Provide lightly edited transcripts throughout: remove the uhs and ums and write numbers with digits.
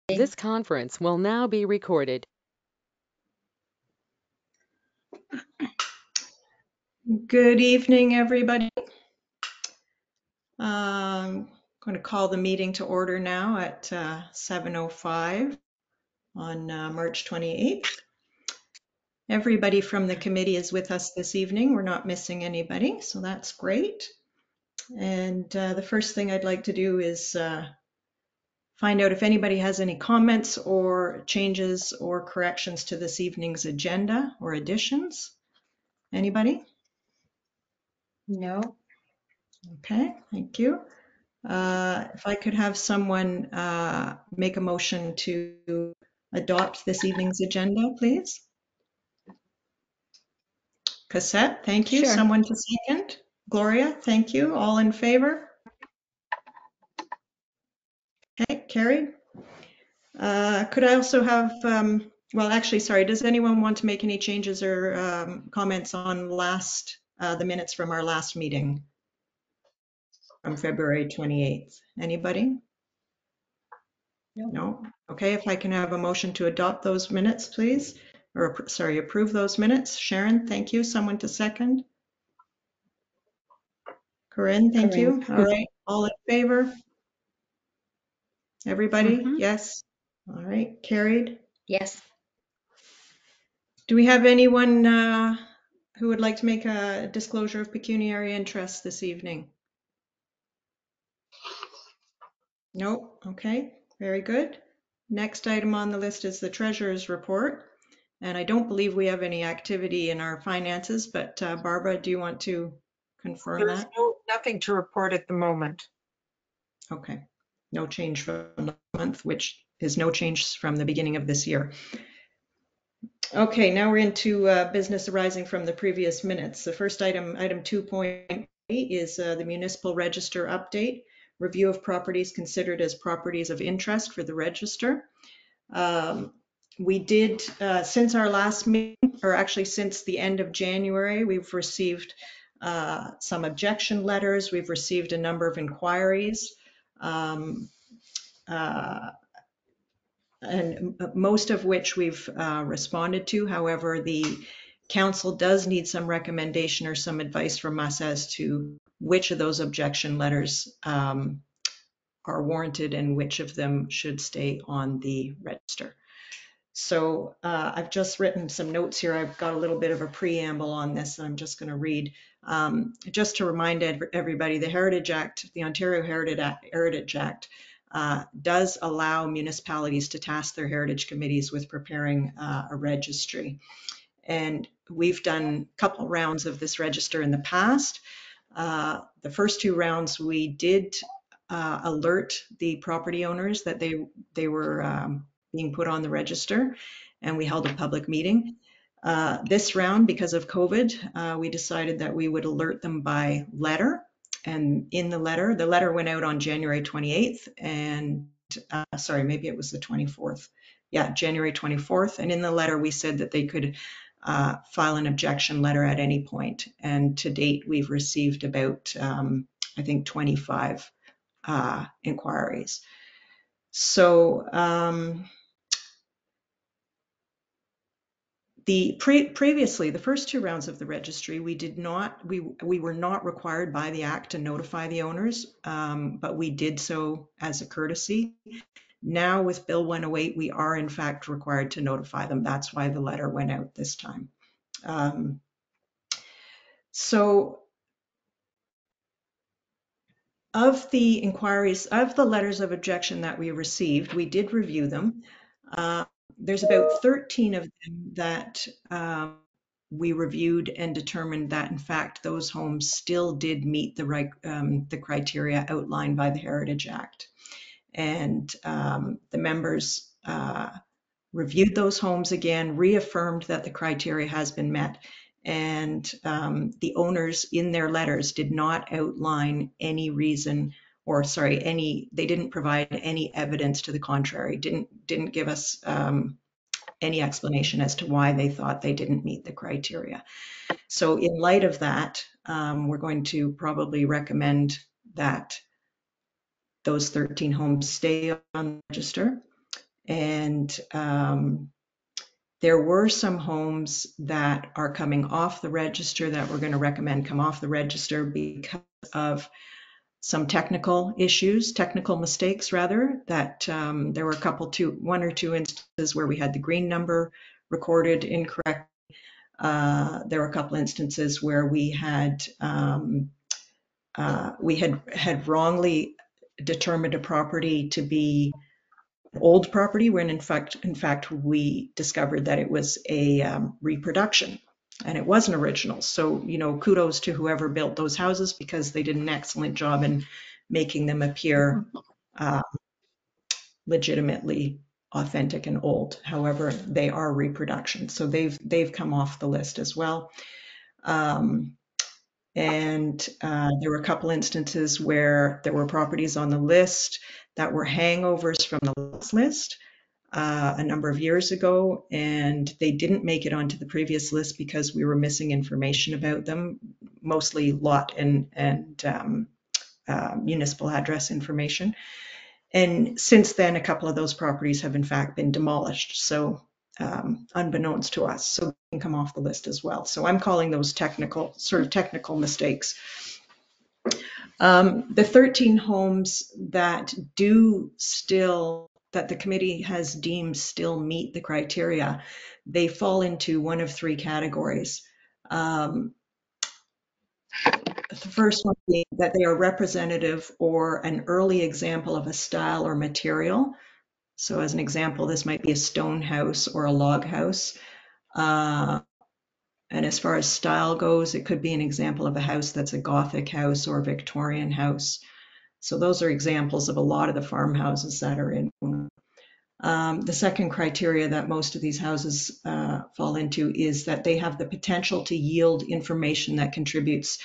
This conference will now be recorded. Good evening, everybody. I'm going to call the meeting to order now at 7:05 on March 28th. Everybody from the committee is with us this evening. We're not missing anybody, so that's great. And the first thing I'd like to do is find out if anybody has any comments or changes or corrections to this evening's agenda or additions. Anybody? No. Okay, thank you. If I could have someone make a motion to adopt this evening's agenda, please. Cassette, thank you. Sure. Someone to second? Gloria, thank you. All in favor? Okay, carried. Could I also have, well, actually, sorry, does anyone want to make any changes or comments on the minutes from our last meeting from February 28th? Anybody? No? Okay, if I can have a motion to adopt those minutes, please. Or, sorry, approve those minutes. Sharon, thank you. Someone to second? Corinne, thank you. All right, all in favor? Everybody? Yes? All right, carried. Yes. Do we have anyone who would like to make a disclosure of pecuniary interest this evening? Nope. Okay, very good. Next item on the list is the treasurer's report. And I don't believe we have any activity in our finances, but Barbara, do you want to confirm There's that? nothing to report at the moment. Okay, no change from the month, which is no change from the beginning of this year. Okay, now we're into business arising from the previous minutes. The first item 2.8, is the municipal register update, review of properties considered as properties of interest for the register. We did, since our last meeting, or actually since the end of January, we've received some objection letters. We've received a number of inquiries. And most of which we've responded to. However, the council does need some recommendation or some advice from us as to which of those objection letters are warranted and which of them should stay on the register. So I've just written some notes here. I've got a little bit of a preamble on this. I'm just going to read. Just to remind everybody, the Heritage Act, the Ontario Heritage Act, does allow municipalities to task their heritage committees with preparing a registry. And we've done a couple rounds of this register in the past. The first two rounds, we did alert the property owners that they were being put on the register, and we held a public meeting. This round, because of COVID, we decided that we would alert them by letter. And in the letter went out on January 28th, and sorry, maybe it was the 24th. Yeah, January 24th. And in the letter, we said that they could file an objection letter at any point. And to date, we've received about, I think, 25 inquiries. So previously, the first two rounds of the registry, we were not required by the Act to notify the owners, but we did so as a courtesy. Now with Bill 108, we are in fact required to notify them. That's why the letter went out this time. So of the inquiries, of the letters of objection that we received, we did review them. There's about 13 of them that we reviewed and determined that, in fact, those homes still did meet the criteria outlined by the Heritage Act. And the members reviewed those homes again, reaffirmed that the criteria has been met, and the owners in their letters did not outline any reason, or sorry, they didn't provide any evidence to the contrary, didn't give us any explanation as to why they thought they didn't meet the criteria. So in light of that, we're going to probably recommend that those 13 homes stay on the register. And there were some homes that are coming off the register that we're going to recommend come off the register because of some technical issues, technical mistakes rather, that there were one or two instances where we had the green number recorded incorrect. There were a couple instances where we had wrongly determined a property to be an old property when in fact we discovered that it was a reproduction and it wasn't original. So, kudos to whoever built those houses because they did an excellent job in making them appear legitimately authentic and old. However, they are reproductions, so they've come off the list as well. And there were a couple instances where there were properties on the list that were hangovers from the list a number of years ago, and they didn't make it onto the previous list because we were missing information about them, mostly lot and municipal address information. And since then, a couple of those properties have in fact been demolished. So unbeknownst to us, so they can come off the list as well. So I'm calling those technical mistakes. The 13 homes that that the committee has deemed still meet the criteria, they fall into one of three categories. The first one being that they are representative or an early example of a style or material. So as an example, this might be a stone house or a log house. And as far as style goes, it could be an example of a house that's a Gothic house or a Victorian house. So those are examples of a lot of the farmhouses that are in. The second criteria that most of these houses fall into is that they have the potential to yield information that contributes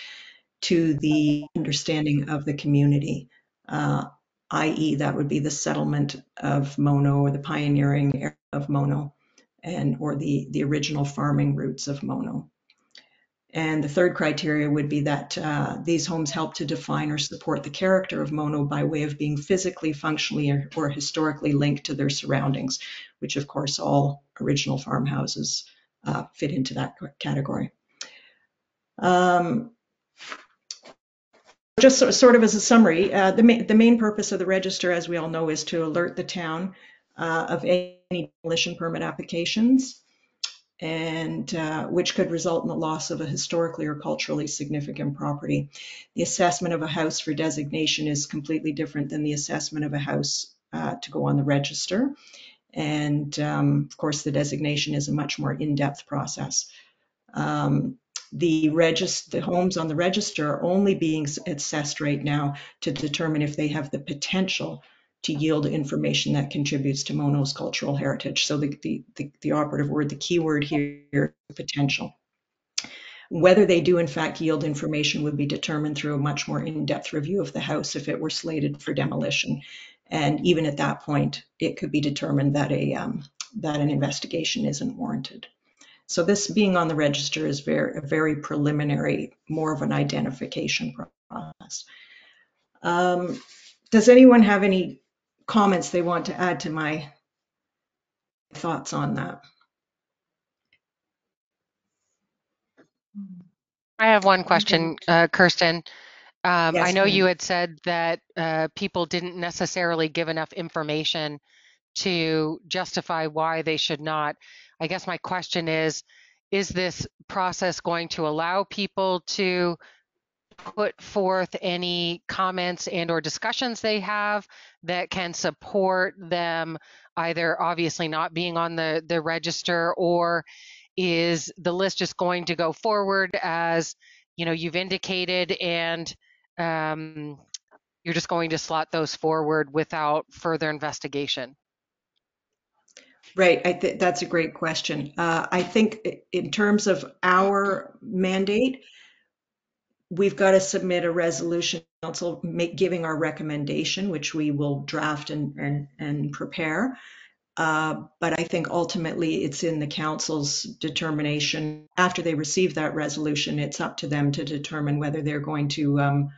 to the understanding of the community, i.e. that would be the settlement of Mono or the pioneering area of Mono or the original farming routes of Mono. And the third criteria would be that these homes help to define or support the character of Mono by way of being physically, functionally, or historically linked to their surroundings, which of course all original farmhouses fit into that category. Just sort of as a summary, the main purpose of the register, as we all know, is to alert the town of any demolition permit applications, and which could result in the loss of a historically or culturally significant property. The assessment of a house for designation is completely different than the assessment of a house to go on the register. And of course, the designation is a much more in-depth process. The homes on the register are only being assessed right now to determine if they have the potential to yield information that contributes to Mono's cultural heritage. So the operative word, the key word here, potential. Whether they do in fact yield information would be determined through a much more in-depth review of the house if it were slated for demolition. And even at that point, it could be determined that an investigation isn't warranted. So this being on the register is a very preliminary, more of an identification process. Does anyone have any comments they want to add to my thoughts on that? I have one question, Kirsten. Yes, I know ma'am. you had said that people didn't necessarily give enough information to justify why they should not. I guess my question is this process going to allow people to put forth any comments and or discussions they have that can support them either obviously not being on the register, or is the list just going to go forward as you've indicated, and you're just going to slot those forward without further investigation? Right, that's a great question. I think in terms of our mandate, we've got to submit a resolution council giving our recommendation, which we will draft and prepare. But I think ultimately it's in the council's determination. After they receive that resolution, it's up to them to determine whether they're going to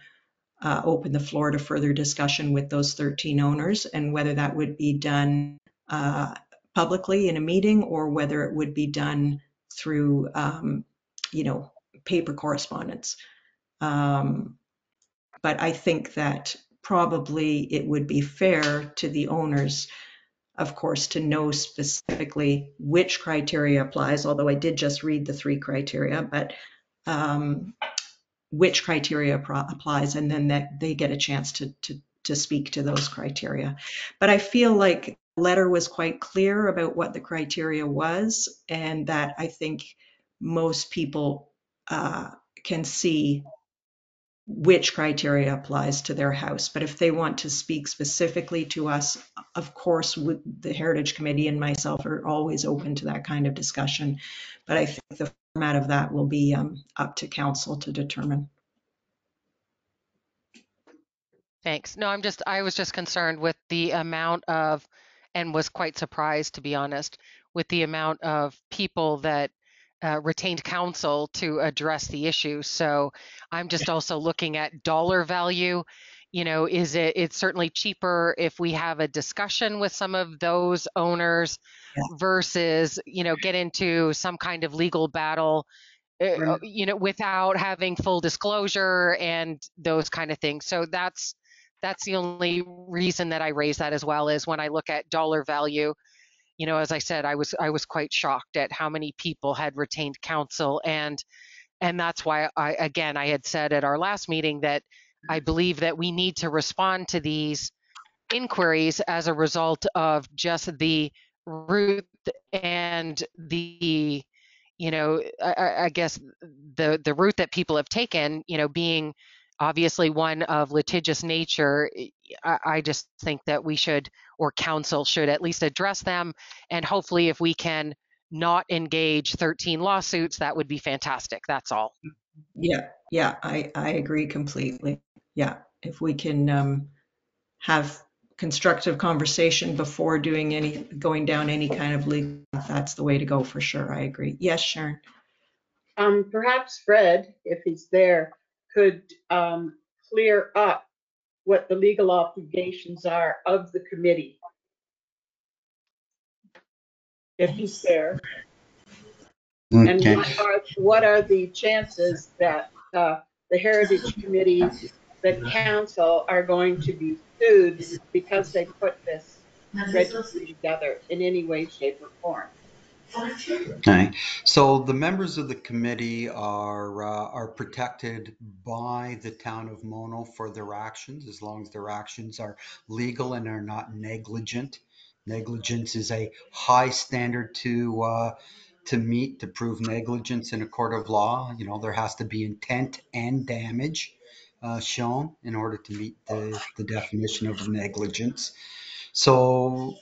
open the floor to further discussion with those 13 owners, and whether that would be done publicly in a meeting, or whether it would be done through, paper correspondence. But I think that probably it would be fair to the owners, of course, to know specifically which criteria applies, although I did just read the 3 criteria, but which criteria applies, and then that they get a chance to speak to those criteria. But I feel like the letter was quite clear about what the criteria was, and that I think most people can see which criteria applies to their house. But if they want to speak specifically to us, of course, the Heritage Committee and myself are always open to that kind of discussion. But I think the format of that will be up to council to determine. Thanks. No, I was just concerned with the amount of, and was quite surprised, to be honest, with the amount of people that retained counsel to address the issue. So I'm just also looking at dollar value. It's certainly cheaper if we have a discussion with some of those owners versus, get into some kind of legal battle, without having full disclosure and those kind of things. So that's the only reason that I raise that, as well as when I look at dollar value. As I said, I was quite shocked at how many people had retained counsel, and that's why I had said at our last meeting that I believe that we need to respond to these inquiries as a result of just the route and the I guess the route that people have taken, being obviously one of litigious nature. I just think that we should, or council should, at least address them. And hopefully if we can not engage 13 lawsuits, that would be fantastic. That's all. Yeah, I agree completely. Yeah, if we can have constructive conversation before going down any kind of legal, that's the way to go for sure. I agree. Yes, Sharon. Perhaps Fred, if he's there, could clear up what the legal obligations are of the committee, if he's there. And Okay. what are the chances that the Heritage Committee, the council, are going to be sued because they put this registry together in any way, shape, or form? Okay. So the members of the committee are protected by the town of Mono for their actions, as long as their actions are legal and are not negligent. Negligence is a high standard to meet to prove negligence in a court of law. There has to be intent and damage shown in order to meet the definition of negligence. So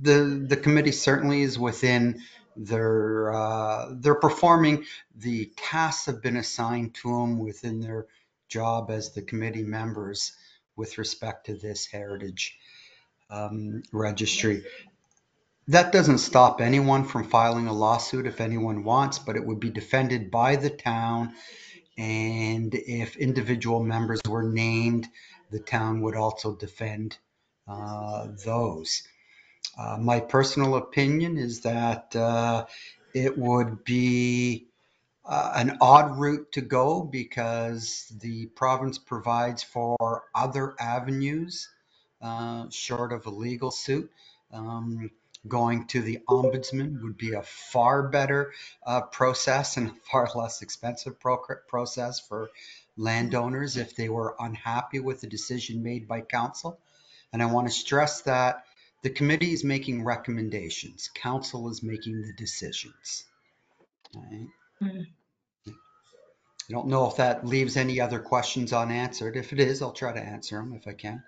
the committee certainly is within they're performing the tasks have been assigned to them within their job as the committee members with respect to this heritage registry. That doesn't stop anyone from filing a lawsuit if anyone wants, but it would be defended by the town. And if individual members were named, the town would also defend those. My personal opinion is that it would be an odd route to go because the province provides for other avenues short of a legal suit. Going to the ombudsman would be a far better process and a far less expensive process for landowners if they were unhappy with the decision made by council. And I want to stress that the committee is making recommendations. Council is making the decisions. Right? I don't know if that leaves any other questions unanswered. If it is, I'll try to answer them if I can.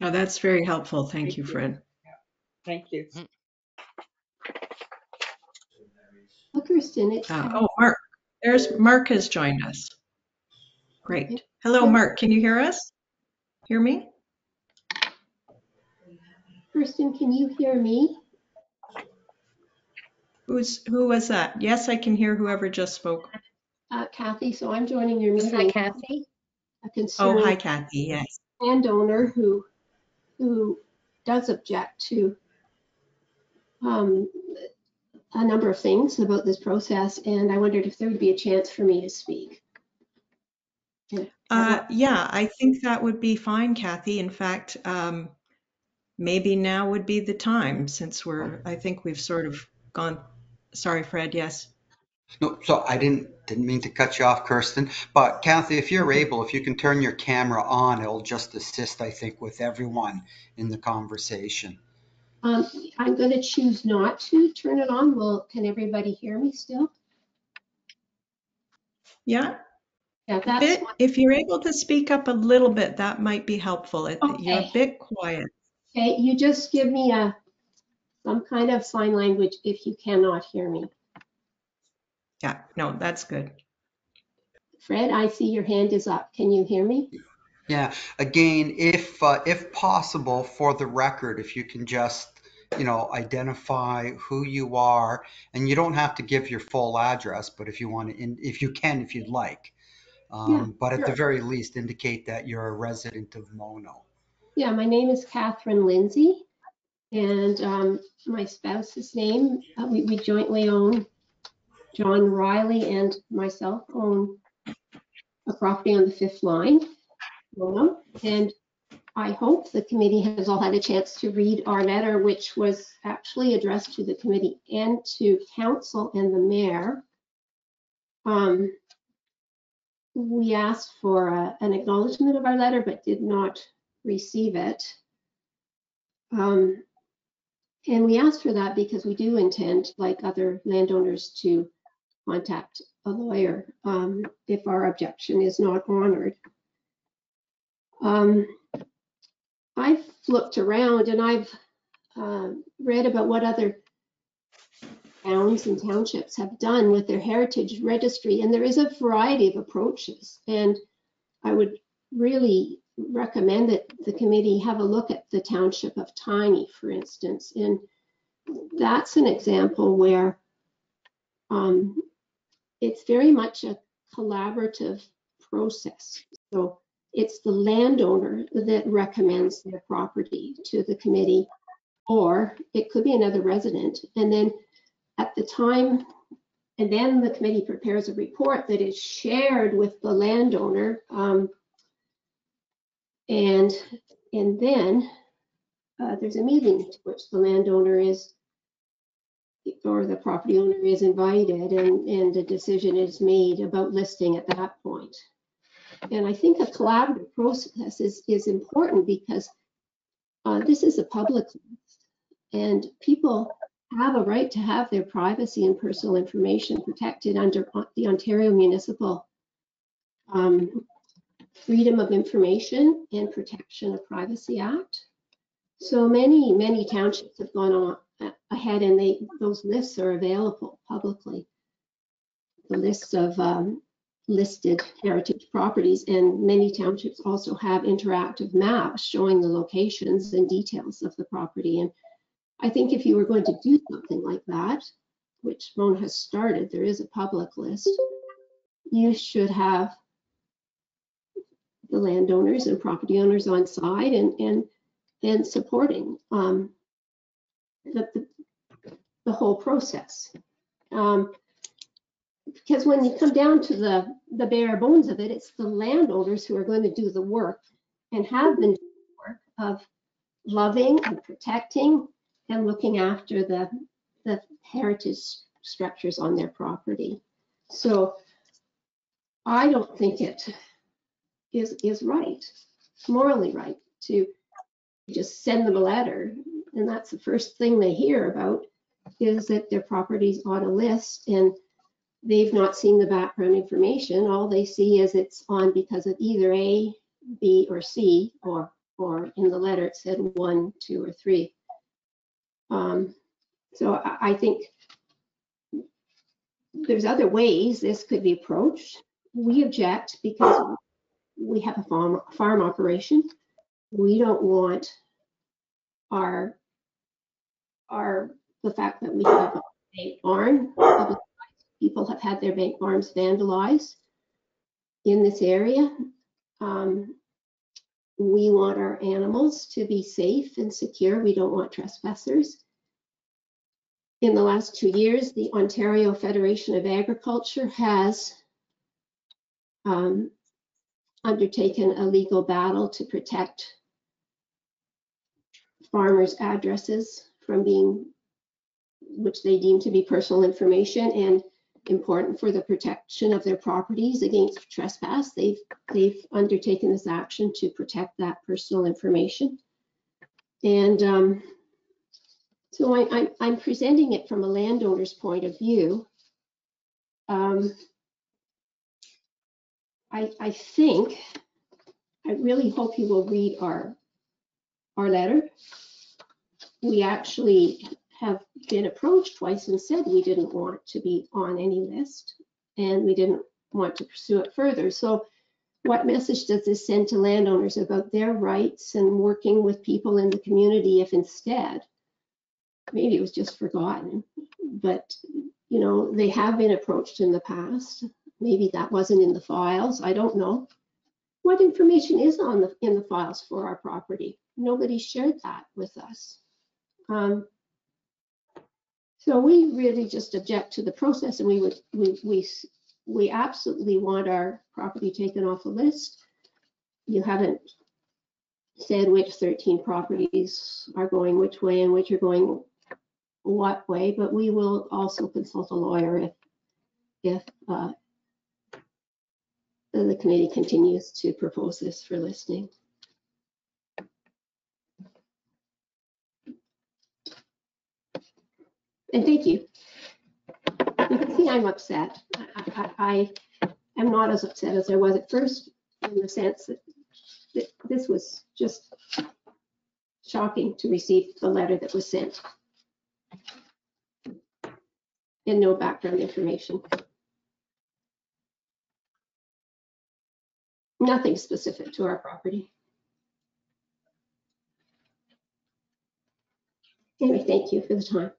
No, that's very helpful. Thank you, Fred. Thank you. Oh, Kristen, it's Mark. Mark has joined us. Great. Hello, Mark. Can you hear us? Hear me? Kristen, can you hear me? Who was that? Yes, I can hear whoever just spoke. Kathy, so I'm joining your meeting. Hi, Kathy. A concerned Oh, hi, Kathy. Yes. landowner who who does object to a number of things about this process, and I wondered if there would be a chance for me to speak. Yeah, I think that would be fine, Kathy. In fact, maybe now would be the time since I think we've sort of gone. Sorry, Fred, yes. No, so I didn't mean to cut you off, Kirsten, but Kathy, if you're able, if you can turn your camera on, it'll just assist, I think, with everyone in the conversation. I'm going to choose not to turn it on. Well, can everybody hear me still? Yeah, Yeah, a that's bit. If you're able to speak up a little bit, that might be helpful. You're a okay. bit quiet. Okay, you just give me some kind of sign language if you cannot hear me. Yeah, no, that's good. Fred, I see your hand is up. Can you hear me? Yeah, again, if possible, for the record, if you can just, identify who you are, and you don't have to give your full address, but if you want to, if you can, if you'd like, Yeah, but at the sure. very least, indicate that you're a resident of Mono. Yeah, my name is Catherine Lindsay, and my spouse's name, we jointly own, John Riley and myself own a property on the 5th line, Mono, and I hope the committee has all had a chance to read our letter, which was actually addressed to the committee and to council and the mayor. We asked for an acknowledgement of our letter, but did not receive it. And we asked for that because we do intend, like other landowners, to contact a lawyer if our objection is not honored. I've looked around and I've read about what other towns and townships have done with their heritage registry, and there is a variety of approaches. And I would really recommend that the committee have a look at the township of Tiny, for instance. And that's an example where it's very much a collaborative process. So it's the landowner that recommends their property to the committee, or it could be another resident. And then at the time, and then the committee prepares a report that is shared with the landowner. And then there's a meeting to which the landowner is, or the property owner is invited, and a decision is made about listing at that point. And I think a collaborative process is important because this is a public list, and people have a right to have their privacy and personal information protected under the Ontario Municipal Freedom of Information and Protection of Privacy Act. So many townships have gone on ahead, and those lists are available publicly. The lists of listed heritage properties, and many townships also have interactive maps showing the locations and details of the property. And I think if you were going to do something like that, which Mona has started, there is a public list, you should have the landowners and property owners on side and supporting the whole process. Because when you come down to the bare bones of it, it's the landowners who are going to do the work and have been doing the work of loving and protecting and looking after the heritage structures on their property. So I don't think it is right, morally right, to just send them a letter, and that's the first thing they hear about, is that their property's on a list and they've not seen the background information. All they see is it's on because of either A, B, or C, or in the letter it said 1, 2, or 3. So I think there's other ways this could be approached. We object because we have a farm operation. We don't want the fact that we have a bank barn. People have had their bank barns vandalized in this area. We want our animals to be safe and secure. We don't want trespassers. In the last 2 years, the Ontario Federation of Agriculture has undertaken a legal battle to protect farmers' addresses from being, which they deem to be personal information and important for the protection of their properties against trespass. They've undertaken this action to protect that personal information. And so I'm presenting it from a landowner's point of view. I think, I really hope you will read our letter. We actually have been approached twice and said we didn't want to be on any list and we didn't want to pursue it further. So what message does this send to landowners about their rights and working with people in the community if instead, maybe it was just forgotten, but you know, they have been approached in the past. Maybe that wasn't in the files. I don't know. What information is in the files for our property? Nobody shared that with us. So we really just object to the process, and we absolutely want our property taken off the list. You haven't said which 13 properties are going which way and which are going what way, but we will also consult a lawyer if the committee continues to propose this for listing. And thank you. You can see I'm upset. I am not as upset as I was at first, in the sense that this was just shocking to receive the letter that was sent and no background information. Nothing specific to our property. Anyway, thank you for the time.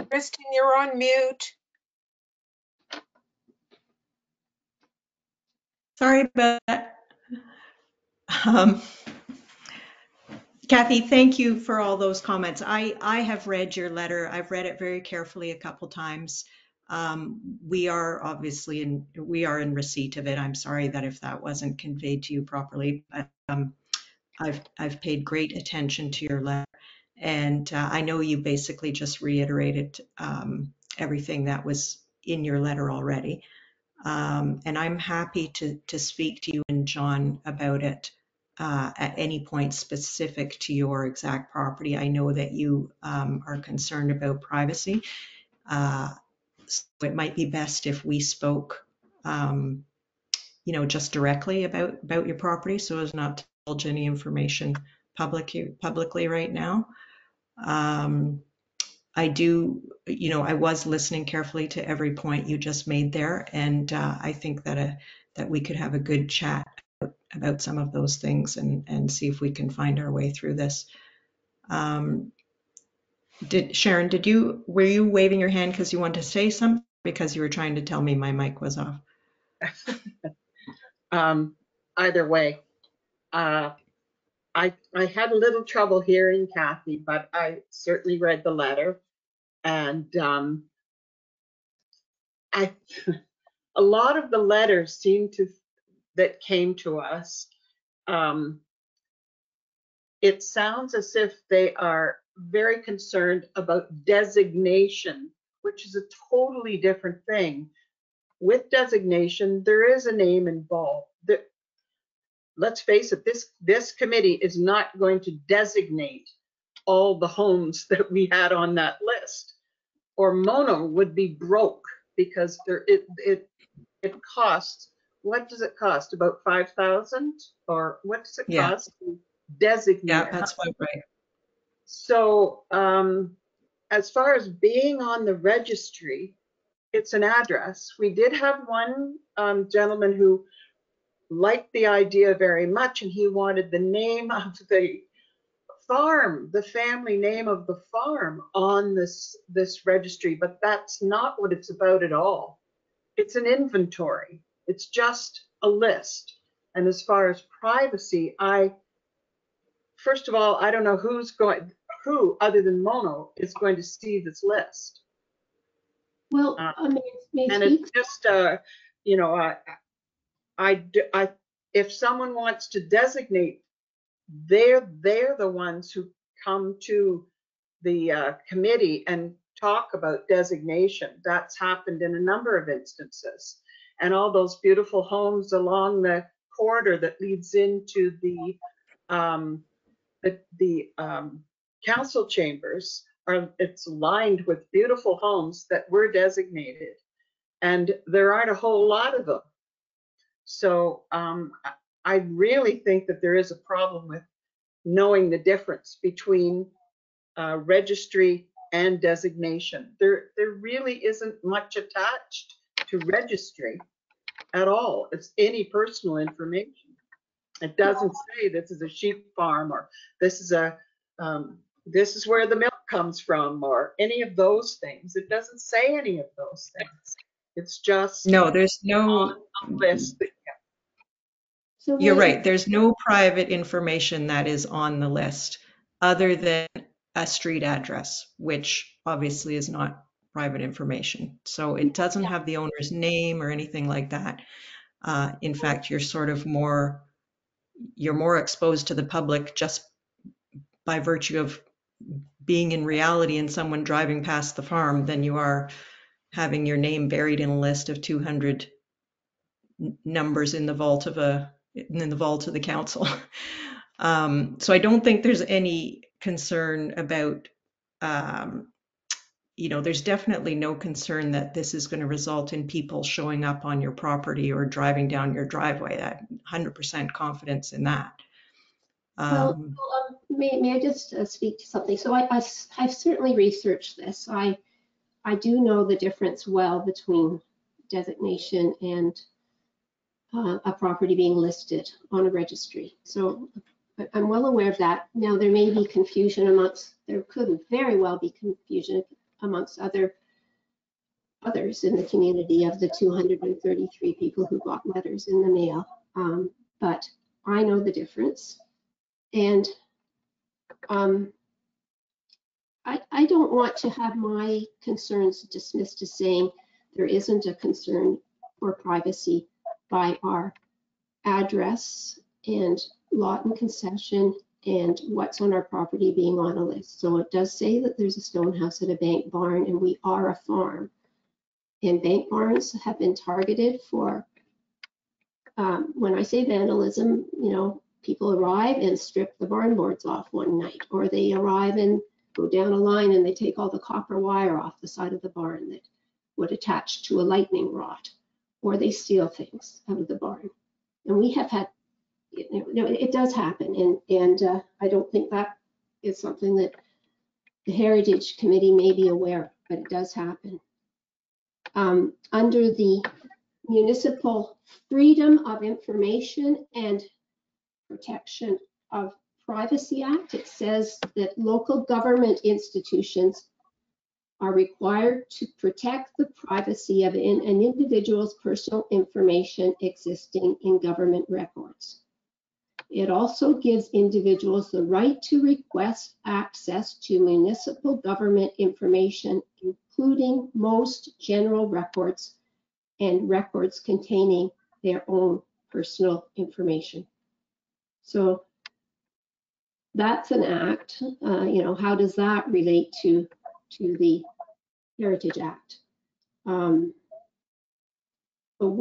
Kristen, you're on mute. Sorry about that. Kathy, thank you for all those comments. I have read your letter. I've read it very carefully a couple times. We are obviously we are in receipt of it. I'm sorry that if that wasn't conveyed to you properly, but I've paid great attention to your letter, and I know you basically just reiterated everything that was in your letter already. And I'm happy to speak to you and John about it at any point specific to your exact property. I know that you are concerned about privacy. So it might be best if we spoke, just directly about your property, so as not to divulge any information publicly right now. I was listening carefully to every point you just made there, and I think that we could have a good chat about some of those things and see if we can find our way through this. Sharon, were you waving your hand because you wanted to say something, because you were trying to tell me my mic was off? Either way, I had a little trouble hearing Kathy, but I certainly read the letter, and a lot of the letters that came to us, it sounds as if they are very concerned about designation, which is a totally different thing. With designation, there is a name involved. Let's face it, this committee is not going to designate all the homes that we had on that list, or Mono would be broke, because it costs. What does it cost? About 5,000, or what does it cost to designate? Yeah, that's about right. So as far as being on the registry, it's an address. We did have one gentleman who liked the idea very much, and he wanted the name of the farm, the family name of the farm on this registry, but that's not what it's about at all. it's an inventory. It's just a list. And as far as privacy, first of all, I don't know who other than Mono is going to see this list. Well, may I And speak? it's just, you know, if someone wants to designate, they're the ones who come to the committee and talk about designation. That's happened in a number of instances. And all those beautiful homes along the corridor that leads into the council chambers it's lined with beautiful homes that were designated, and there aren't a whole lot of them. So I really think that there is a problem with knowing the difference between registry and designation. There really isn't much attached to registry at all. It's any personal information. It doesn't say this is a sheep farm, or this is this is where the milk comes from, or any of those things. It doesn't say any of those things. It's just No, there's on no, a list. So you're may I, right. There's no private information that is on the list other than a street address, which obviously is not private information. So it doesn't have the owner's name or anything like that. In fact, you're more exposed to the public just by virtue of being in reality and someone driving past the farm than you are having your name buried in a list of 200 numbers in the vault of the council. So I don't think there's any concern about, there's definitely no concern that this is going to result in people showing up on your property or driving down your driveway. I have 100% confidence in that. well, may I just speak to something? So I've certainly researched this. I do know the difference well between designation and a property being listed on a registry. So I'm well aware of that. Now, there may be confusion there could very well be confusion amongst others in the community of the 233 people who got letters in the mail. But I know the difference. And I don't want to have my concerns dismissed as saying there isn't a concern for privacy by our address and lot and concession and what's on our property being on a list. So it does say that there's a stone house and a bank barn, and we are a farm. And bank barns have been targeted for, when I say vandalism, people arrive and strip the barn boards off one night, or they arrive and go down a line and they take all the copper wire off the side of the barn that would attach to a lightning rod, or they steal things out of the barn. And we have had, it does happen, and I don't think that is something that the Heritage Committee may be aware of, but it does happen. Under the Municipal Freedom of Information and Protection of Privacy Act, it says that local government institutions are required to protect the privacy of an individual's personal information existing in government records. It also gives individuals the right to request access to municipal government information, including most general records and records containing their own personal information. So that's an act. How does that relate to the Heritage Act? But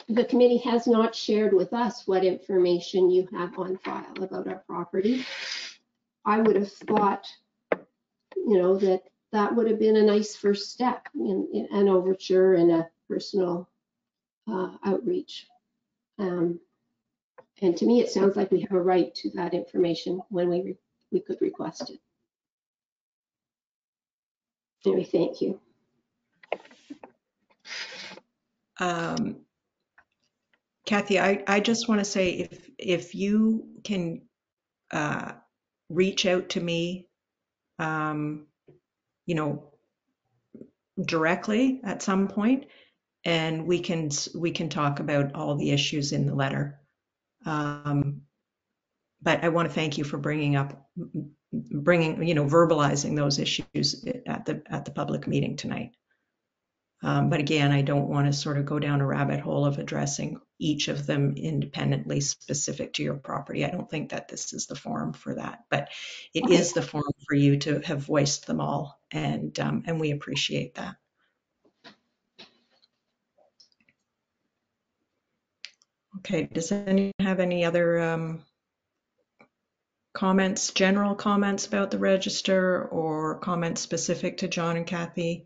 the committee has not shared with us what information you have on file about our property. I would have thought, that would have been a nice first step in an overture and a personal outreach. And to me, it sounds like we have a right to that information when we could request it. Anyway, thank you. Kathy, I just want to say if you can reach out to me, directly at some point and we can talk about all the issues in the letter. But I want to thank you for verbalizing those issues at the public meeting tonight. But again, I don't want to sort of go down a rabbit hole of addressing each of them independently specific to your property. I don't think that this is the forum for that, but it is the forum for you to have voiced them all, and we appreciate that. Okay, does anyone have any other comments, general comments about the register, or comments specific to John and Kathy?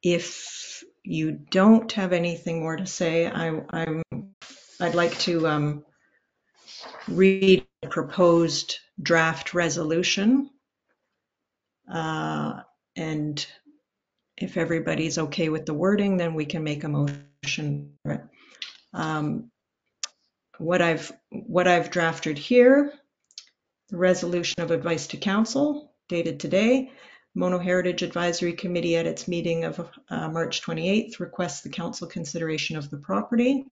If you don't have anything more to say, I'd like to read a proposed draft resolution. And if everybody's okay with the wording, then we can make a motion for it. What I've drafted here, the resolution of advice to council dated today. Mono Heritage Advisory Committee at its meeting of March 28th requests the council consideration of the property.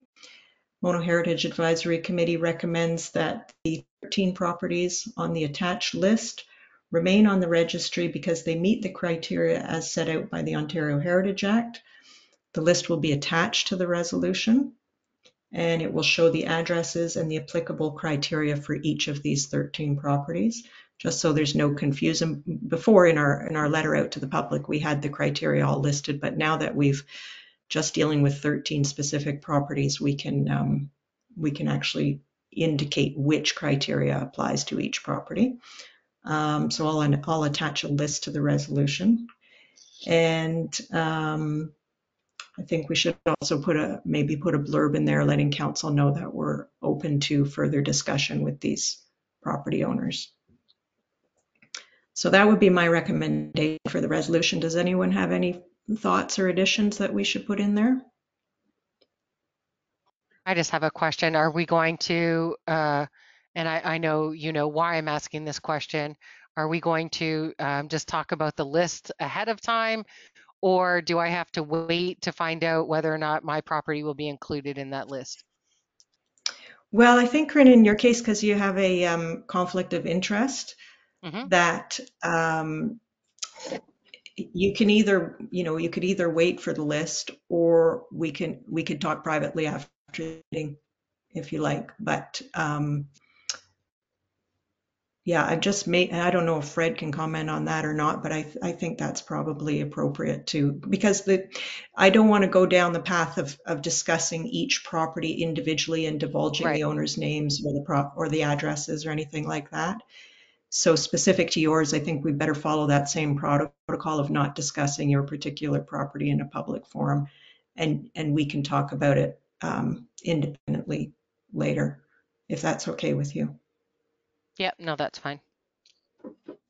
Mono Heritage Advisory Committee recommends that the 13 properties on the attached list remain on the registry because they meet the criteria as set out by the Ontario Heritage Act. The list will be attached to the resolution, and it will show the addresses and the applicable criteria for each of these 13 properties, just so there's no confusion. Before, in our letter out to the public, we had the criteria all listed, but now that we've just dealing with 13 specific properties, we can actually indicate which criteria applies to each property. So I'll attach a list to the resolution, and I think we should also maybe put a blurb in there letting council know that we're open to further discussion with these property owners. So that would be my recommendation for the resolution. Does anyone have any thoughts or additions that we should put in there? I just have a question. Are we going to, and I know you know why I'm asking this question, are we going to just talk about the list ahead of time, or do I have to wait to find out whether or not my property will be included in that list? Well, I think, Corinne, in your case, because you have a conflict of interest, that you can either, you could either wait for the list, or we could talk privately after the meeting if you like. But yeah, I don't know if Fred can comment on that or not, but I think that's probably appropriate too, because I don't want to go down the path of discussing each property individually and divulging the owner's names or the addresses or anything like that. So specific to yours, I think we better follow that same protocol of not discussing your particular property in a public forum, and we can talk about it independently later, if that's okay with you. Yep, no, that's fine.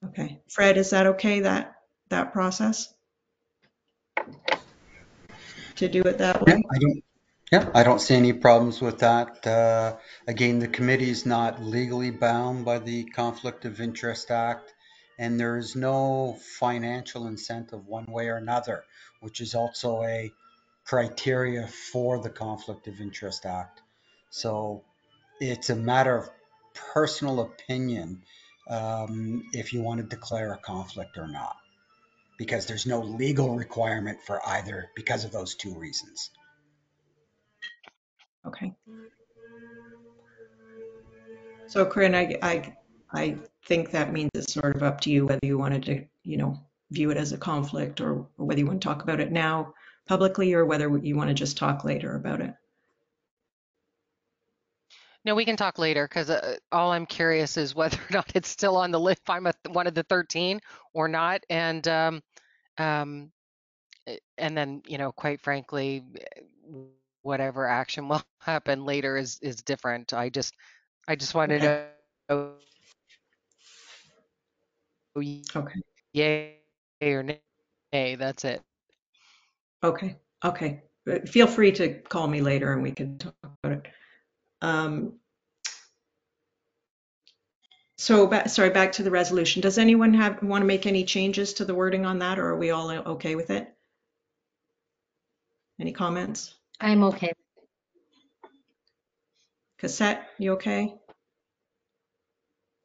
Okay. Fred, is that okay, that process? To do it that way? I don't see any problems with that. Again, the committee is not legally bound by the Conflict of Interest Act, and there is no financial incentive one way or another, which is also a criteria for the Conflict of Interest Act. So it's a matter of personal opinion if you want to declare a conflict or not, because there's no legal requirement for either because of those two reasons. Okay. So Corinne, I think that means it's sort of up to you whether you wanted to, view it as a conflict, or whether you want to talk about it now publicly, or whether you want to just talk later about it. No, we can talk later, because all I'm curious is whether or not it's still on the list, if I'm one of the 13 or not. And then, quite frankly, whatever action will happen later is different. I just wanted to know Okay. yay or nay. That's it. Okay. Feel free to call me later and we can talk about it. So, sorry, back to the resolution. Does anyone want to make any changes to the wording on that, or are we all okay with it? Any comments? I'm okay. Cassette, you okay?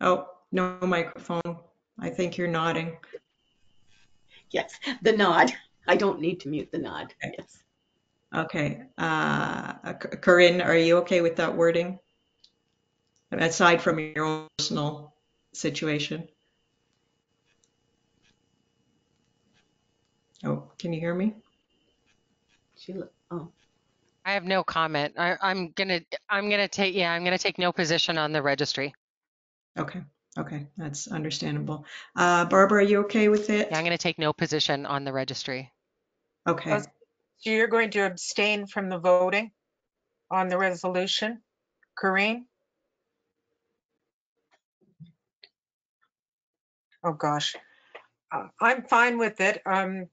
Oh, no microphone. I think you're nodding. Yes, the nod. I don't need to mute the nod. Okay. Yes. Okay. Corinne, are you okay with that wording? Aside from your own personal situation. Oh, can you hear me? Oh, I have no comment. I'm gonna take no position on the registry. Okay. Okay, that's understandable. Barbara, are you okay with it? Yeah, I'm gonna take no position on the registry. Okay. So you're going to abstain from the voting on the resolution? Corinne? Oh, gosh. I'm fine with it. I'm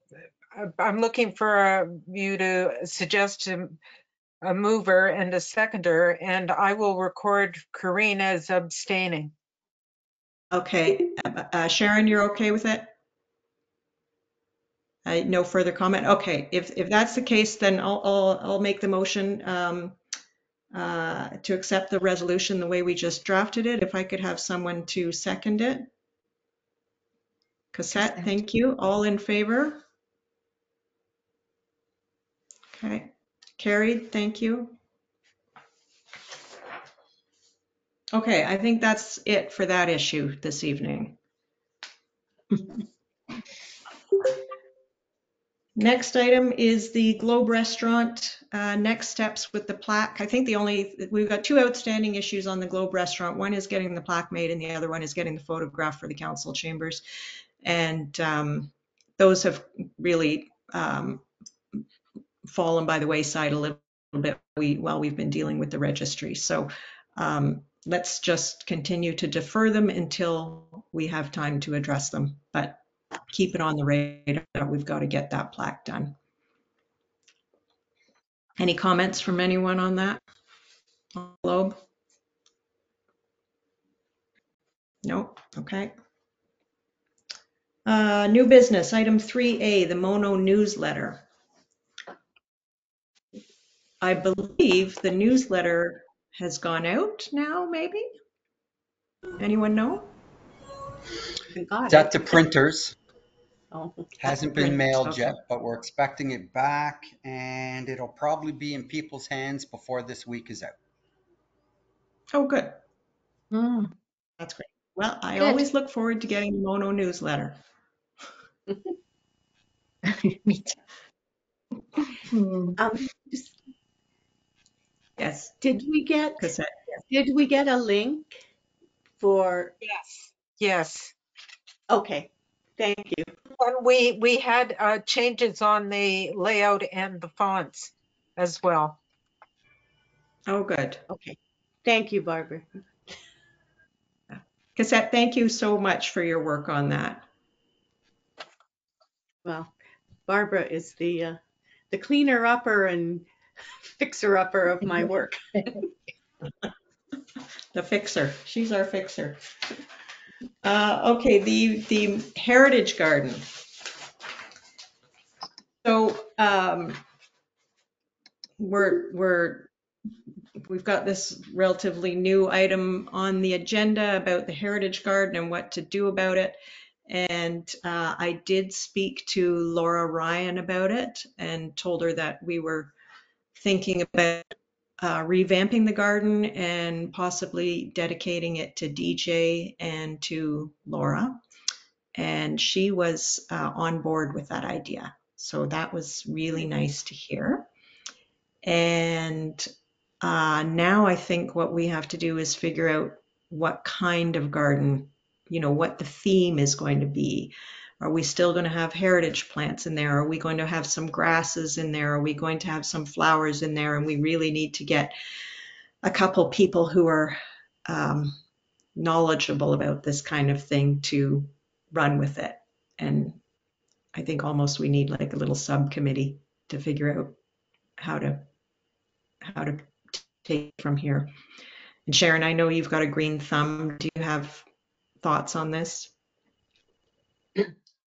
looking for you to suggest a mover and a seconder, and I will record Corinne as abstaining. Okay. Sharon, you're okay with it? No further comment? Okay. If that's the case, then I'll make the motion to accept the resolution the way we just drafted it. If I could have someone to second it. Cassette, thank you. All in favor? Okay. Carried, thank you. Okay, I think that's it for that issue this evening. Next item is the Globe Restaurant, next steps with the plaque. I think we've got two outstanding issues on the Globe Restaurant. One is getting the plaque made and the other one is getting the photograph for the council chambers. And those have really fallen by the wayside a little bit while we've been dealing with the registry. So let's just continue to defer them until we have time to address them. But keep it on the radar. We've got to get that plaque done. Any comments from anyone on that? Globe? No? Okay. New business, item 3A, the Mono newsletter. I believe the newsletter has gone out now, maybe? Anyone know? I got It's at it. the printers. Oh, Hasn't been mailed Okay. yet, but we're expecting it back, and it'll probably be in people's hands before this week is out. Oh, good. Mm, That's great. Well, I good. always look forward to getting the Mono newsletter. Me too. Hmm. just, Yes, did we get cassette. a link for? Yes. Yes. Okay, thank you. And we had changes on the layout and the fonts as well. Oh, good. Okay, thank you, Barbara. Cassette, thank you so much for your work on that. Well, Barbara is the cleaner upper and fixer upper of my work. The fixer. She's our fixer. Okay, the Heritage Garden. So we've got this relatively new item on the agenda about the Heritage Garden and what to do about it. And I did speak to Laura Ryan about it and told her that we were thinking about revamping the garden and possibly dedicating it to DJ and to Laura. And she was on board with that idea. So that was really nice to hear. And now I think what we have to do is figure out what kind of garden, what the theme is going to be. Are we still going to have heritage plants in there? Are we going to have some grasses in there? Are we going to have some flowers in there? And we really need to get a couple people who are knowledgeable about this kind of thing to run with it. And I think almost we need like a little subcommittee to figure out how to take it from here. And Sharon, I know you've got a green thumb. Do you have thoughts on this?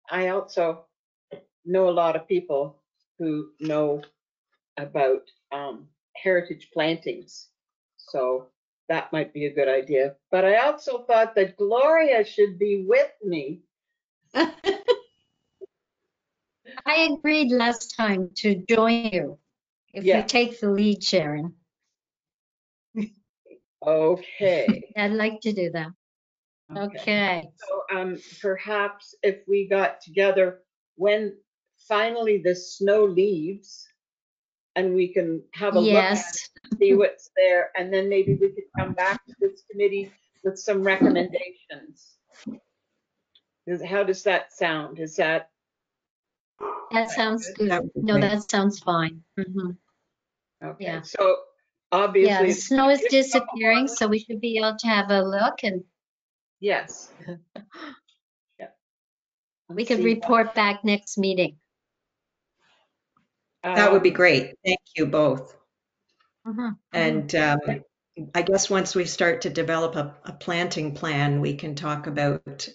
I also know a lot of people who know about heritage plantings. So that might be a good idea. But I also thought that Gloria should be with me. I agreed last time to join you if Yeah. you take the lead, Sharon. Okay. I'd like to do that. Okay. So perhaps if we got together when finally the snow leaves and we can have a look at Yes. it, see what's there, and then maybe we could come back to this committee with some recommendations. How does that sound? Is that That sounds That good. would be No, great. that sounds fine. Mhm. okay? Yeah. So Yeah, obviously, the snow is it's disappearing, so we should be able to have a look and yes. Yeah. we could See, report back next meeting. That would be um, great. Thank you both. Mhm. And I guess once we start to develop a planting plan, we can talk about,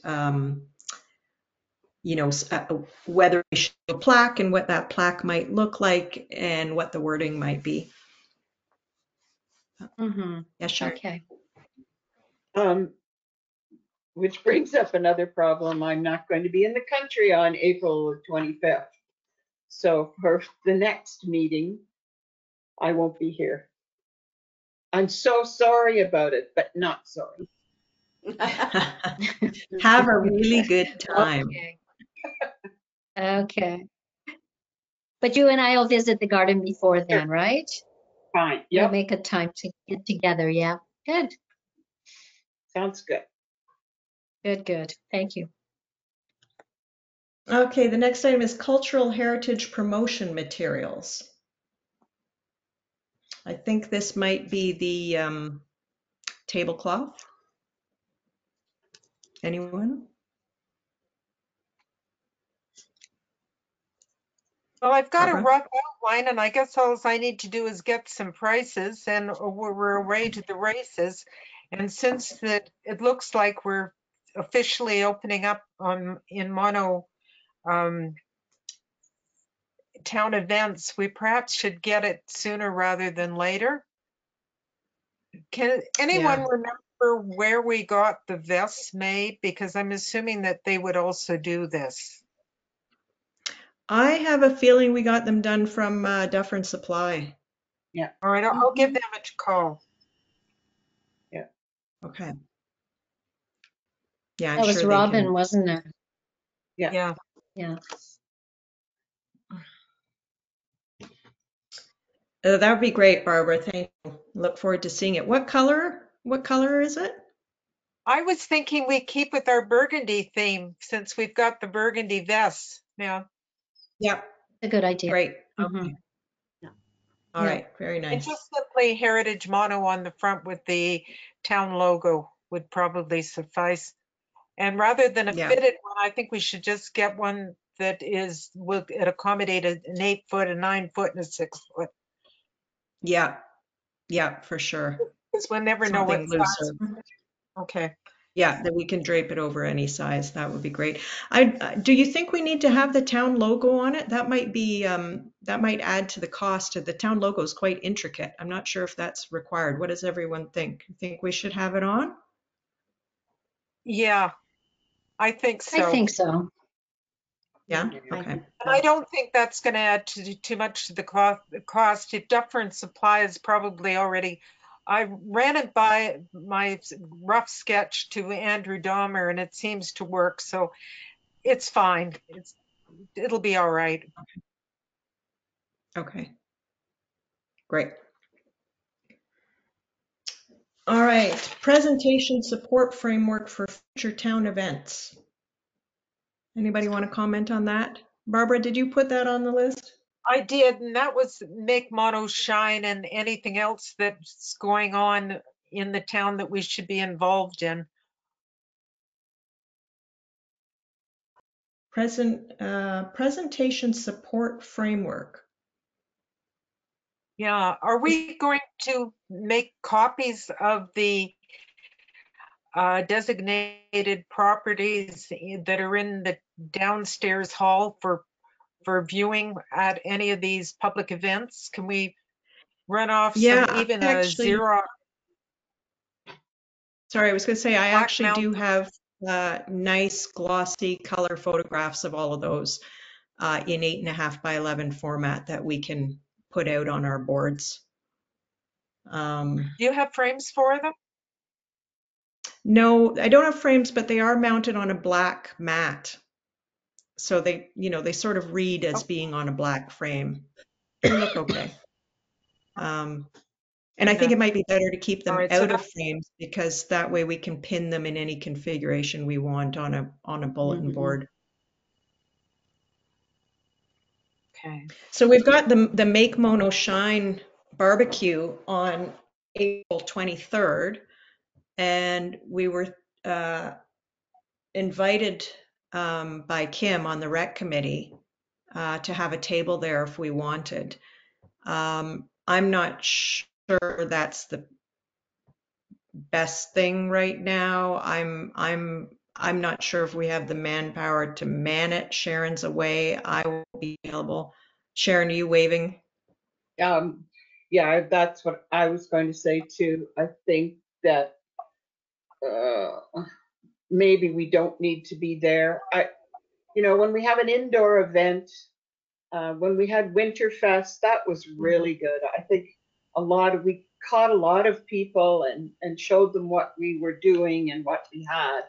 whether we should do a plaque and what that plaque might look like and what the wording might be. Mhm. Yes, Sharon? Okay. which brings up another problem. I'm not going to be in the country on April 25th. So for the next meeting, I won't be here. I'm so sorry about it, but not sorry. Have a really good time. Okay. Okay. But you and I will visit the garden before then, right? Fine. We'll Yep. make a time to get together. Yeah. Good. Sounds good. Good, good. Thank you. Okay, the next item is cultural heritage promotion materials. I think this might be the tablecloth. Anyone? Well, I've got a Barbara? rough outline, and I guess all I need to do is get some prices, and we're away to the races. And since it looks like we're officially opening up in mono town events, we perhaps should get it sooner rather than later. Can anyone Yeah. remember where we got the vests made? Because I'm assuming that they would also do this. I have a feeling we got them done from Dufferin Supply. Yeah. All right, I'll give them a call. Yeah. Okay. Yeah, I'm That was sure they Robin, can. wasn't it? Yeah. Yeah. Yeah. That would be great, Barbara. Thank you. Look forward to seeing it. What color? What color is it? I was thinking we keep with our burgundy theme since we've got the burgundy vests now. Yeah, A good idea. great. Mhm. Okay. Yeah. All Yeah. right, very And nice. just simply heritage mono on the front with the town logo would probably suffice. And rather than a Yeah, fitted one, I think we should just get one that will accommodate an 8 foot, a 9 foot, and a 6 foot. yeah, yeah, for sure. Because we'll never know what Something looser. size. Okay. Yeah, that we can drape it over any size. That would be great. Do you think we need to have the town logo on it? That might be, that might add to the cost. The town logo is quite intricate. I'm not sure if that's required. What does everyone think? Think we should have it on? Yeah, I think I so. think so. Yeah, I okay. think And I don't think that's going to add too much to the cost. If Dufferin Supply is probably already, I ran it by my rough sketch to Andrew Dahmer, and it seems to work. So it's fine. It'll be all right. Okay. Great. All right, presentation support framework for future town events. Anybody want to comment on that? Barbara, did you put that on the list? I did, and that was make mono shine and anything else that's going on in the town that we should be involved in. Presentation support framework. Yeah, are we going to make copies of the designated properties that are in the downstairs hall for viewing at any of these public events? Can we run off Yeah, some, even a actually, Xerox sorry, I was going to say, I plaque actually mount? do have nice glossy color photographs of all of those in 8.5 by 11 format that we can put out on our boards. Do you have frames for them? No, I don't have frames, but they are mounted on a black mat. So they, they sort of read as Oh, being on a black frame. They look okay. And I think enough. it might be better to keep All them right, so out of that, frames because that way we can pin them in any configuration we want on a bulletin board. okay. So we've got the Make Mono Shine barbecue on April 23rd, and we were invited by Kim on the rec committee to have a table there if we wanted. I'm not sure that's the best thing right now. I'm not sure if we have the manpower to man it. Sharon's away. I will be available. Sharon, are you waving? Yeah, that's what I was going to say too. I think that uh, maybe we don't need to be there. When we have an indoor event, when we had Winterfest, that was really good. I think we caught a lot of people and showed them what we were doing and what we had.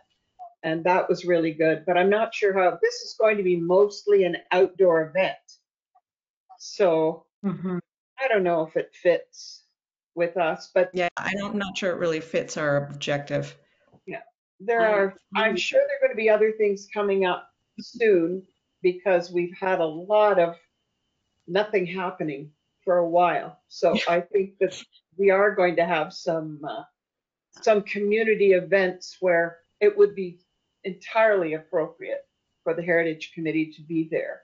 And that was really good. But I'm not sure how this is going to be mostly an outdoor event. So Mhm. I don't know if it fits with us, but Yeah, I'm not sure it really fits our objective. yeah, I, I'm sure there are going to be other things coming up soon because we've had a lot of nothing happening for a while. So I think that we are going to have some community events where it would be entirely appropriate for the Heritage Committee to be there.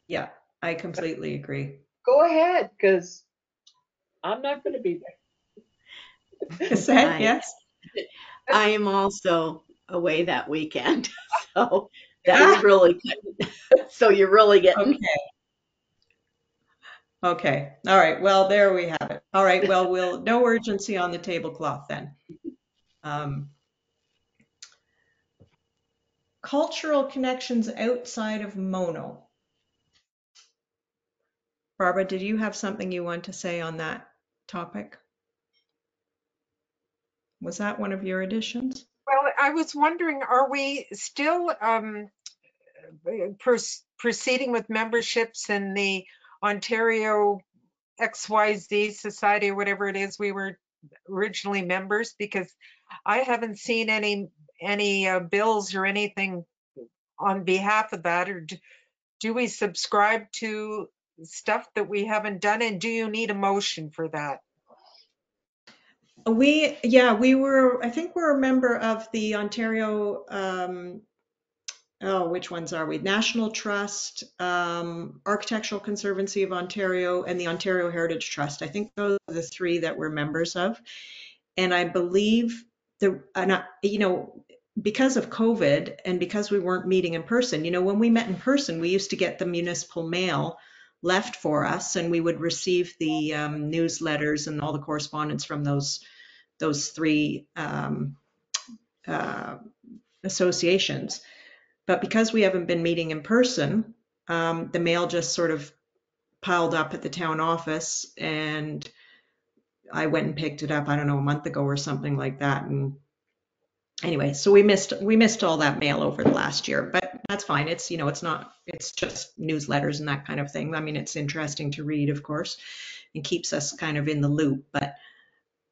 Yeah, I completely agree. Go ahead, because I'm not going to be Is that I yes? I am also away that weekend, so that's Ah, really good. So you're really getting. okay. Okay. All right. Well, there we have it. All right. Well, no urgency on the tablecloth then. Um, cultural connections outside of Mono. Barbara, did you have something you want to say on that topic? Was that one of your additions? Well, I was wondering, are we still proceeding with memberships in the Ontario XYZ Society or whatever it is we were originally members? Because I haven't seen any bills or anything on behalf of that. Or do we subscribe to stuff that we haven't done? And do you need a motion for that? I think we're a member of the Ontario, which ones are we? National Trust, Architectural Conservancy of Ontario, and the Ontario Heritage Trust. I think those are the three that we're members of. And I believe because of COVID and because we weren't meeting in person, when we met in person, we used to get the municipal mail left for us, and we would receive the newsletters and all the correspondence from those three uh, associations. But because we haven't been meeting in person, the mail just sort of piled up at the town office, and I went and picked it up, I don't know, a month ago or something like that. And anyway, so we missed all that mail over the last year, but that's fine. It's just newsletters and that kind of thing. I mean, it's interesting to read, of course, and keeps us kind of in the loop, but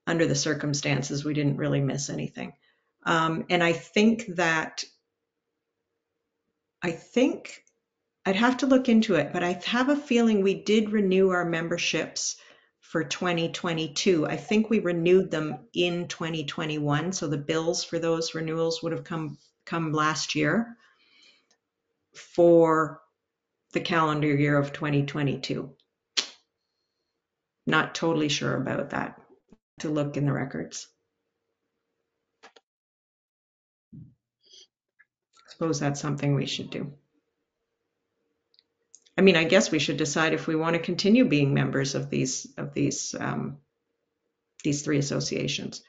under the circumstances, we didn't really miss anything. And I think I'd have to look into it, but I have a feeling we did renew our memberships for 2022. I think we renewed them in 2021, so the bills for those renewals would have come last year for the calendar year of 2022. Not totally sure about that. To look in the records. suppose that's something we should do. I mean, I guess we should decide if we want to continue being members of these three associations.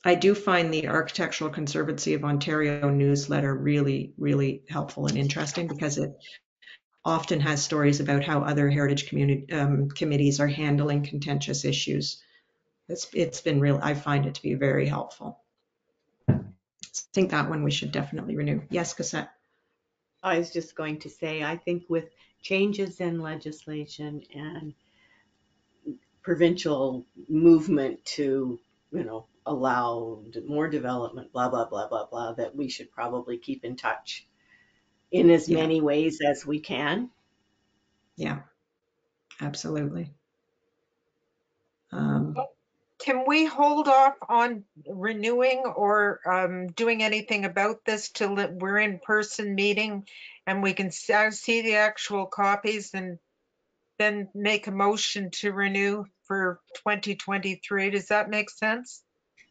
I do find the Architectural Conservancy of Ontario newsletter really, really helpful and interesting because it often has stories about how other heritage community committees are handling contentious issues. It's been real. I find it to be very helpful. I think that one we should definitely renew. Yes, Cassette. I was just going to say, I think with changes in legislation and provincial movement to, allow more development, blah, blah, blah, blah, blah, that we should probably keep in touch in as Yeah. many ways as we can. Yeah, absolutely. Can we hold off on renewing or doing anything about this till we're in person meeting and we can see the actual copies and then make a motion to renew for 2023? Does that make sense?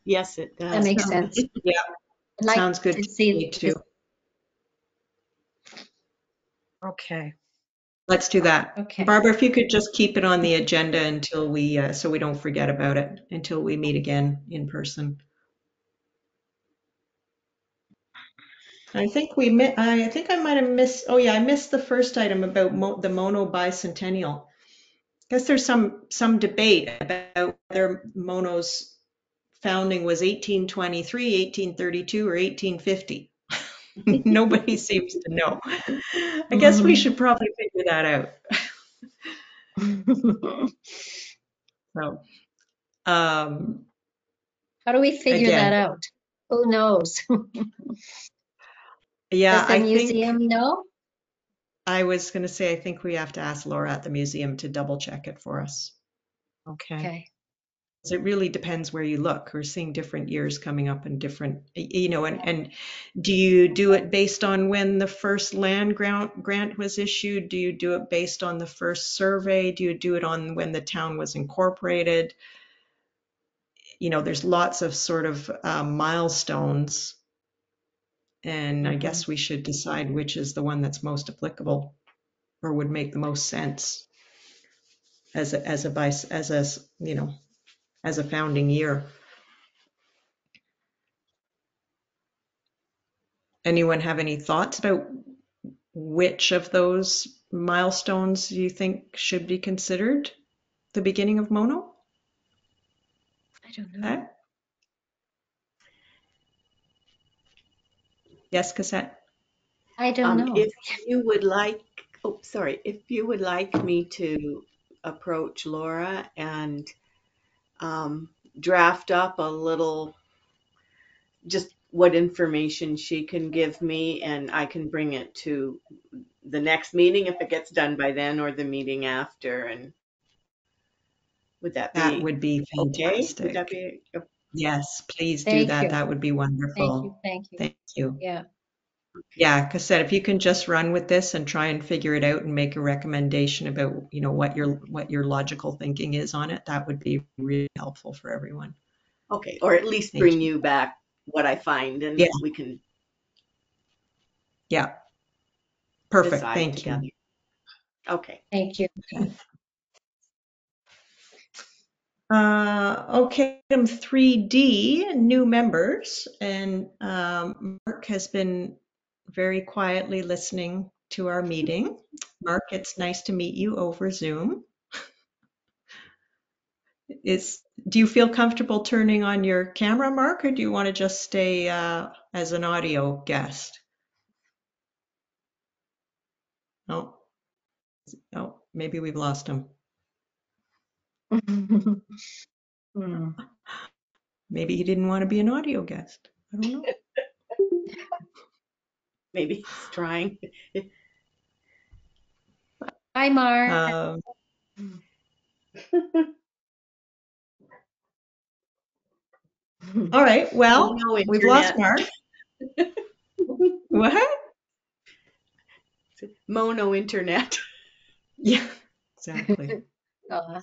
Yes, it That does. makes sense. Yeah, I'd like sounds good to to see me too. Okay. Let's do that. Okay. Barbara, if you could just keep it on the agenda until we, so we don't forget about it until we meet again in person. I think I think I might have missed, oh yeah, I missed the first item about the Mono bicentennial. I guess there's some debate about whether Mono's founding was 1823, 1832, or 1850. Nobody seems to know. I guess we should probably figure that out. So, How do we figure again, that out? Who knows? yeah, Does the I think museum know? I was going to say, I think we have to ask Laura at the museum to double check it for us. Okay. Okay. It really depends where you look. We're seeing different years coming up and different, and do you do it based on when the first land grant was issued? Do you do it based on the first survey? Do you do it on when the town was incorporated? There's lots of sort of milestones, and I guess we should decide which is the one that's most applicable or would make the most sense as a founding year. Anyone have any thoughts about which of those milestones you think should be considered the beginning of Mono? I don't know. Okay. Yes, Cassette. I don't know. If you would like, if you would like me to approach Laura and draft up a little, just what information she can give me, and I can bring it to the next meeting if it gets done by then, or the meeting after, and would that That be would be okay? Would fantastic. that be? Yes, please do Thank that. you. That would be wonderful. Thank you. Thank you. Yeah. Yeah, Cassette, if you can just run with this and try and figure it out and make a recommendation about, what your logical thinking is on it, that would be really helpful for everyone. Okay, or at least Thank bring you. you back what I find, and Yeah. we can Yeah. Perfect. decide Thank together. you. Okay. Thank you. Okay. Okay, item 3D, new members, and Mark has been very quietly listening to our meeting. Mark, it's nice to meet you over Zoom. Do you feel comfortable turning on your camera, Mark, or do you want to just stay as an audio guest? Oh, maybe we've lost him. Maybe he didn't want to be an audio guest. I don't know. Maybe he's trying. Hi, Mark. All right. Well, No we've lost internet. Mark. What? Mono internet. Yeah, exactly. Uh,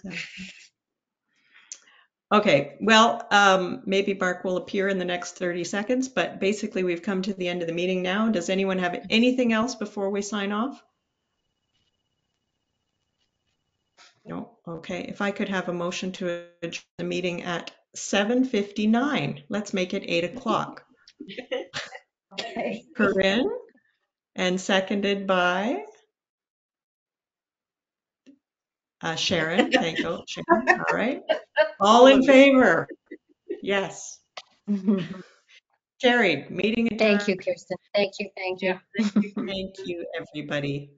Okay, well, maybe Mark will appear in the next 30 seconds, but basically we've come to the end of the meeting now. Does anyone have anything else before we sign off? No, okay. If I could have a motion to adjourn the meeting at 7:59. Let's make it 8 o'clock. Okay. Corinne, and seconded by Sharon. Thank you, Sharon. All right. All in favor? Yes. Carried. Meeting adjourned. Thank you, Kirsten. Thank you. Yeah, thank you. Thank you, everybody.